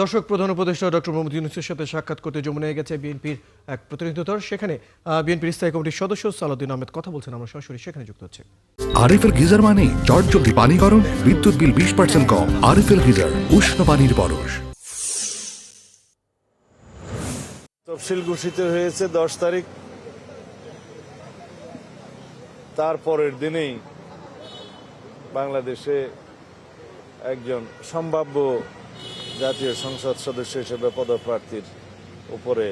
দর্শক, প্রধান উপদেষ্টা ডক্টর মোহাম্মদ ইউনূসের সাথে সাক্ষাৎ করতে যমুনায় গেছে বিএনপির এক প্রতিনিধি দল। সেখানে বিএনপির স্থায়ী কমিটির সদস্য সালাউদ্দিন আহমেদ কথা বলছেন। আমরা সরাসরি সেখানে যুক্ত হচ্ছে। আরএফএল গিজার মানে চটজলদি পানি গরম, বিদ্যুৎ বিল 20% কম। আরএফএল গিজার, উষ্ণ পানির পরশ। তফসিল ঘোষিত হয়েছে 10 তারিখ। তারপরের দিনেই বাংলাদেশে একজন সম্ভাব্য জাতীয় সংসদ সদস্য হিসেবে পদপ্রার্থীর উপরে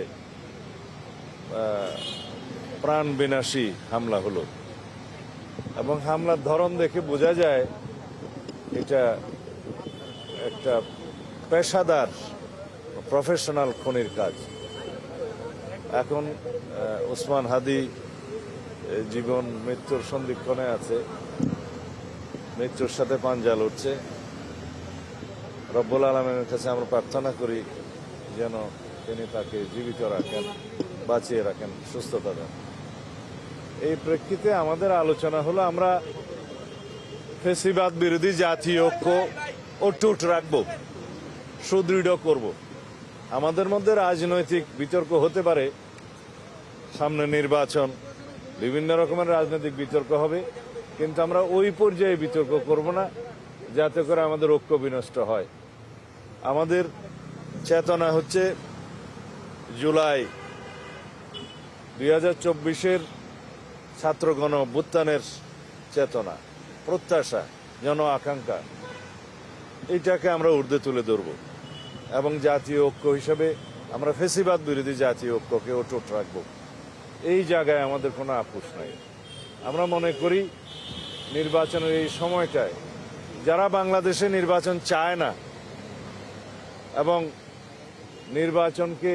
প্রাণ বিনাশী হামলা হলো এবং হামলার ধরন দেখে বোঝা যায় এটা একটা পেশাদার প্রফেশনাল খুনির কাজ। এখন ওসমান হাদি জীবন মৃত্যুর সন্ধিক্ষণে আছে, মৃত্যুর সাথে পাঞ্জা লড়ছে। রব্বুল আলামিনের কাছে আমরা প্রার্থনা করি যেন তিনি তাকে জীবিত রাখেন, বাঁচিয়ে রাখেন, সুস্থতা দেন। এই প্রেক্ষিতে আমাদের আলোচনা হলো আমরা ফ্যাসিবাদ বিরোধী জাতীয় ঐক্য অটুট রাখবো, সুদৃঢ় করব। আমাদের মধ্যে রাজনৈতিক বিতর্ক হতে পারে, সামনে নির্বাচন, বিভিন্ন রকমের রাজনৈতিক বিতর্ক হবে, কিন্তু আমরা ওই পর্যায়ে বিতর্ক করব না যাতে করে আমাদের ঐক্য বিনষ্ট হয়। আমাদের চেতনা হচ্ছে জুলাই 2024-এর ছাত্র গণ অভ্যুত্থানের চেতনা, প্রত্যাশা, জন আকাঙ্ক্ষা, এইটাকে আমরা ঊর্ধ্বে তুলে ধরব এবং জাতীয় ঐক্য হিসেবে আমরা ফ্যাসিবাদ বিরোধী জাতীয় ঐক্যকে অটুট রাখব। এই জায়গায় আমাদের কোনো আপোষ নাই। আমরা মনে করি নির্বাচনের এই সময়টায় যারা বাংলাদেশে নির্বাচন চায় না এবং নির্বাচনকে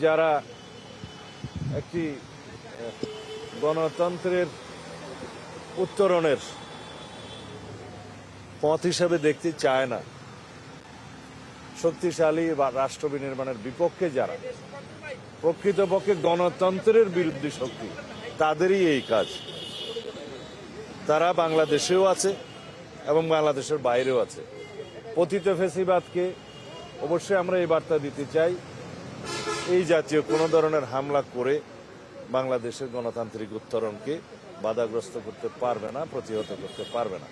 যারা একটি গণতন্ত্রের উত্তরণের পথ হিসাবে দেখতে চায় না, শক্তিশালী বা রাষ্ট্র বিনির্মাণের বিপক্ষে যারা, প্রকৃতপক্ষে গণতন্ত্রের বিরুদ্ধে শক্তি, তাদেরই এই কাজ। তারা বাংলাদেশেও আছে এবং বাংলাদেশের বাইরেও আছে। পতিত ফ্যাসিবাদকে অবশ্যই আমরা এই বার্তা দিতে চাই, এই জাতীয় কোনো ধরনের হামলা করে বাংলাদেশের গণতান্ত্রিক উত্তরণকে বাধাগ্রস্ত করতে পারবে না, প্রতিহত করতে পারবে না।